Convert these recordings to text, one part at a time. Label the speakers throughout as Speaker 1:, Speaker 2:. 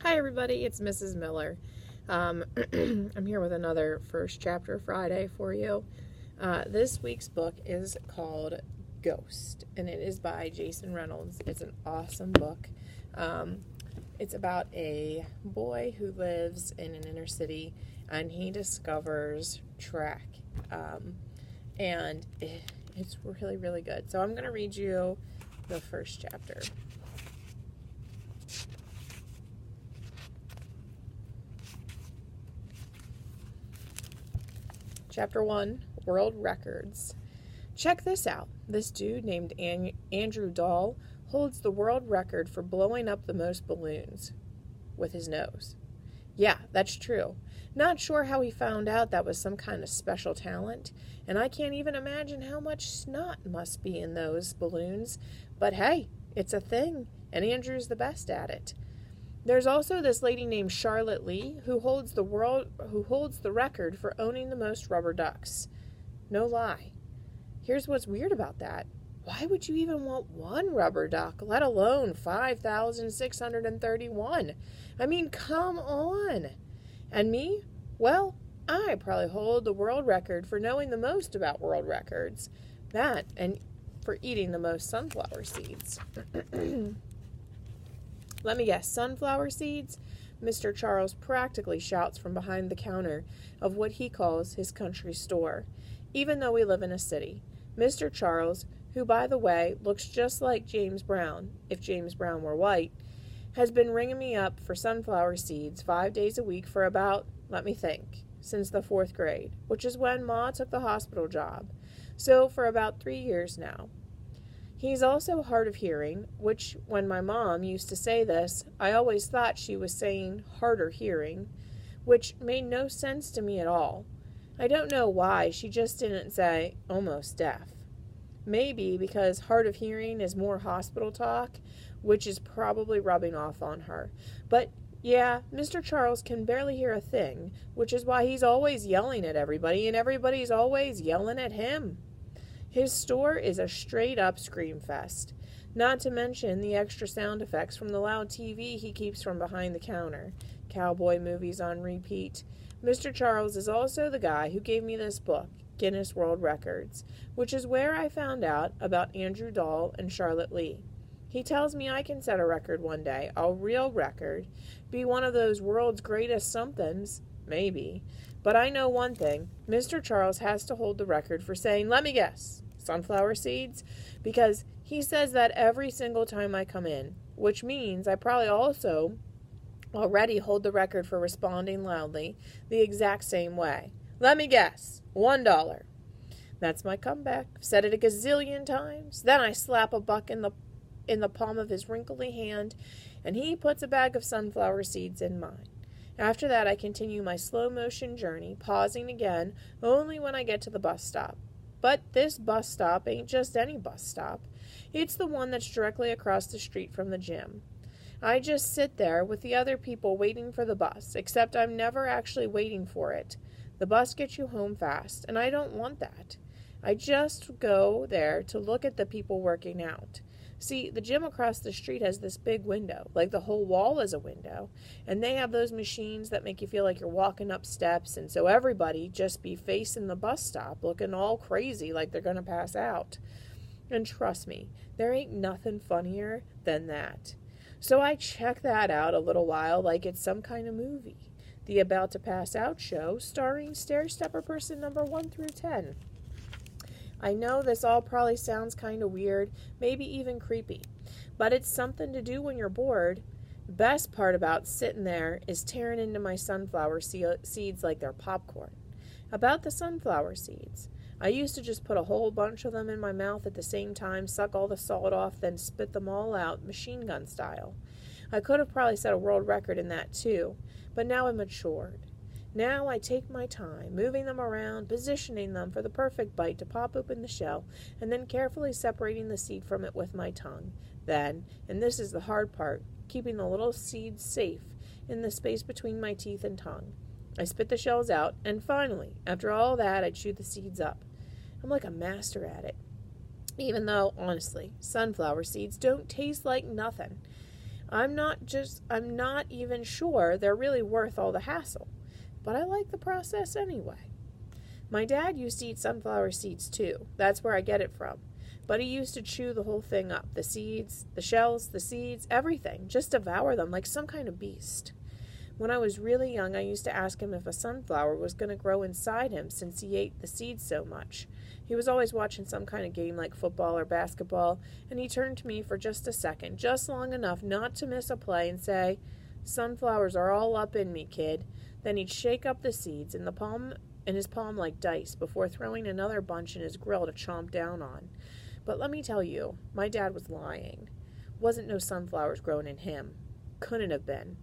Speaker 1: Hi everybody, it's Mrs. Miller. I'm here with another First Chapter Friday for you. This week's book is called Ghost, and it is by Jason Reynolds. It's an awesome book. It's about a boy who lives in an inner city, and he discovers track. And it's really, really good. So I'm going to read you the first chapter. Chapter 1, World Records. Check this out. This dude named Andrew Dahl holds the world record for blowing up the most balloons with his nose. Yeah, that's true. Not sure how he found out that was some kind of special talent, and I can't even imagine how much snot must be in those balloons. But hey, it's a thing, and Andrew's the best at it. There's also this lady named Charlotte Lee who holds the record for owning the most rubber ducks. No lie. Here's what's weird about that. Why would you even want one rubber duck, let alone 5,631? I mean, come on. And me? Well, I probably hold the world record for knowing the most about world records. That, and for eating the most sunflower seeds. Let me guess, sunflower seeds? Mr. Charles practically shouts from behind the counter of what he calls his country store, even though we live in a city. Mr. Charles, who, by the way, looks just like James Brown, if James Brown were white, has been ringing me up for sunflower seeds 5 days a week for about, let me think, since the 4th grade, which is when Ma took the hospital job. So for about 3 years now. He's also hard of hearing, which, when my mom used to say this, I always thought she was saying harder hearing, which made no sense to me at all. I don't know why she just didn't say almost deaf. Maybe because hard of hearing is more hospital talk, which is probably rubbing off on her. But yeah, Mr. Charles can barely hear a thing, which is why he's always yelling at everybody, and everybody's always yelling at him. His store is a straight-up scream fest, not to mention the extra sound effects from the loud TV he keeps from behind the counter. Cowboy movies on repeat. Mr. Charles is also the guy who gave me this book, Guinness World Records, which is where I found out about Andrew Dahl and Charlotte Lee. He tells me I can set a record one day, a real record, be one of those world's greatest somethings, maybe. But I know one thing, Mr. Charles has to hold the record for saying, let me guess, sunflower seeds, because he says that every single time I come in, which means I probably also already hold the record for responding loudly the exact same way. Let me guess, $1. That's my comeback. I've said it a gazillion times. Then I slap a buck in the palm of his wrinkly hand, and he puts a bag of sunflower seeds in mine. After that, I continue my slow-motion journey, pausing again only when I get to the bus stop. But this bus stop ain't just any bus stop. It's the one that's directly across the street from the gym. I just sit there with the other people waiting for the bus, except I'm never actually waiting for it. The bus gets you home fast, and I don't want that. I just go there to look at the people working out. See, the gym across the street has this big window, like the whole wall is a window, and they have those machines that make you feel like you're walking up steps, and so everybody just be facing the bus stop, looking all crazy like they're going to pass out. And trust me, there ain't nothing funnier than that. So I check that out a little while like it's some kind of movie. The About to Pass Out show starring stair-stepper person number 1 through 10. I know this all probably sounds kind of weird, maybe even creepy, but it's something to do when you're bored. The best part about sitting there is tearing into my sunflower seeds like they're popcorn. About the sunflower seeds. I used to just put a whole bunch of them in my mouth at the same time, suck all the salt off, then spit them all out, machine gun style. I could have probably set a world record in that too, but now I'm matured. Now I take my time, moving them around, positioning them for the perfect bite to pop open the shell, and then carefully separating the seed from it with my tongue. Then, and this is the hard part, keeping the little seeds safe in the space between my teeth and tongue. I spit the shells out, and finally, after all that, I chew the seeds up. I'm like a master at it. Even though, honestly, sunflower seeds don't taste like nothing. I'm not even sure they're really worth all the hassle, but I like the process anyway. My dad used to eat sunflower seeds too. That's where I get it from. But he used to chew the whole thing up. The seeds, the shells, the seeds, everything. Just devour them like some kind of beast. When I was really young, I used to ask him if a sunflower was going to grow inside him since he ate the seeds so much. He was always watching some kind of game like football or basketball, and he turned to me for just a second, just long enough not to miss a play, and say, "Sunflowers are all up in me, kid." Then he'd shake up the seeds in his palm like dice before throwing another bunch in his grill to chomp down on. But let me tell you, my dad was lying. Wasn't no sunflowers growing in him. Couldn't have been.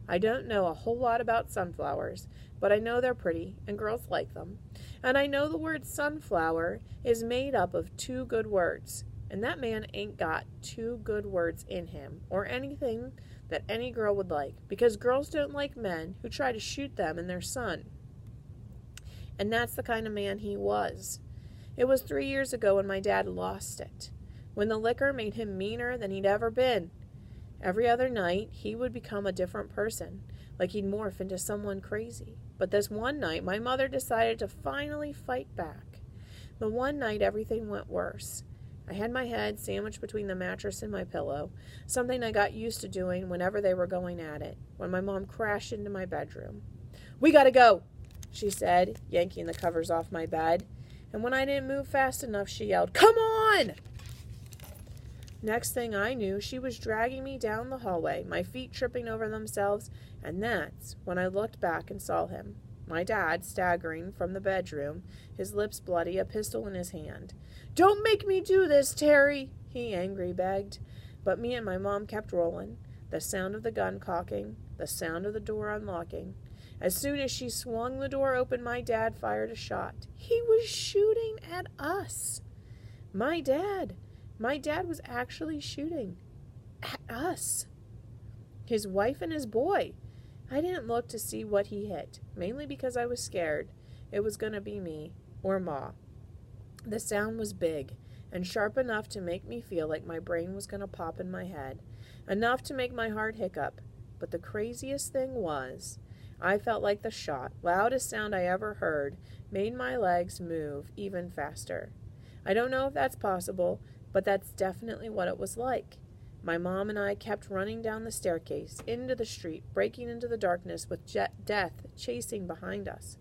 Speaker 1: I don't know a whole lot about sunflowers, but I know they're pretty, and girls like them. And I know the word sunflower is made up of two good words, and that man ain't got two good words in him, or anything that any girl would like, because girls don't like men who try to shoot them in their sun. And that's the kind of man he was. It was 3 years ago when my dad lost it, when the liquor made him meaner than he'd ever been. Every other night, he would become a different person, like he'd morph into someone crazy. But this one night, my mother decided to finally fight back. The one night, everything went worse. I had my head sandwiched between the mattress and my pillow, something I got used to doing whenever they were going at it, when my mom crashed into my bedroom. "We gotta go," she said, yanking the covers off my bed. And when I didn't move fast enough, she yelled, "Come on!" Next thing I knew, she was dragging me down the hallway, my feet tripping over themselves, and that's when I looked back and saw him, my dad, staggering from the bedroom, his lips bloody, a pistol in his hand. "Don't make me do this, Terry," he angry begged. But me and my mom kept rolling, the sound of the gun cocking, the sound of the door unlocking. As soon as she swung the door open, my dad fired a shot. He was shooting at us. My dad was actually shooting at us. His wife and his boy. I didn't look to see what he hit, mainly because I was scared. It was going to be me or Ma. The sound was big and sharp enough to make me feel like my brain was going to pop in my head, enough to make my heart hiccup. But the craziest thing was, I felt like the shot, loudest sound I ever heard, made my legs move even faster. I don't know if that's possible, but that's definitely what it was like. My mom and I kept running down the staircase, into the street, breaking into the darkness with death chasing behind us.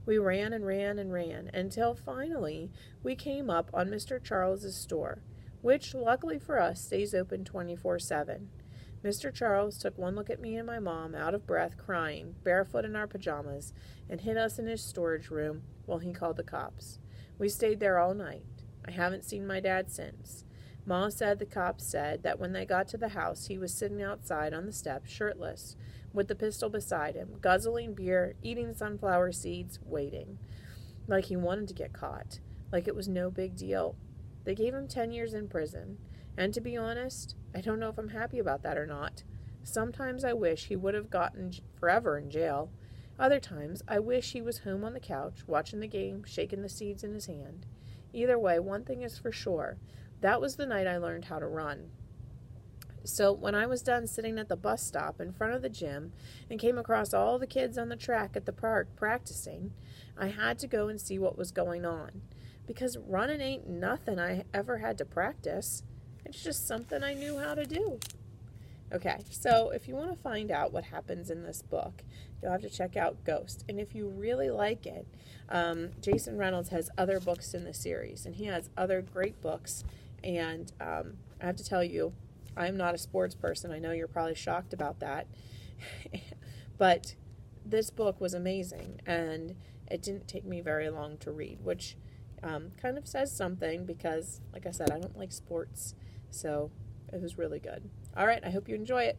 Speaker 1: We ran and ran and ran, until finally we came up on Mr. Charles's store, which, luckily for us, stays open 24/7. Mr. Charles took one look at me and my mom, out of breath, crying, barefoot in our pajamas, and hid us in his storage room while he called the cops. We stayed there all night. I haven't seen my dad since. Ma said the cops said that when they got to the house, he was sitting outside on the steps, shirtless, with the pistol beside him, guzzling beer, eating sunflower seeds, waiting. Like he wanted to get caught. Like it was no big deal. They gave him 10 years in prison. And to be honest, I don't know if I'm happy about that or not. Sometimes I wish he would have gotten forever in jail. Other times, I wish he was home on the couch, watching the game, shaking the seeds in his hand. Either way, one thing is for sure. That was the night I learned how to run. So when I was done sitting at the bus stop in front of the gym and came across all the kids on the track at the park practicing, I had to go and see what was going on. Because running ain't nothing I ever had to practice. It's just something I knew how to do. Okay, so if you want to find out what happens in this book, you'll have to check out Ghost. And if you really like it, Jason Reynolds has other books in the series, and he has other great books. And I have to tell you, I'm not a sports person. I know you're probably shocked about that. But this book was amazing, and it didn't take me very long to read, which kind of says something because, like I said, I don't like sports. So it was really good. All right, I hope you enjoy it.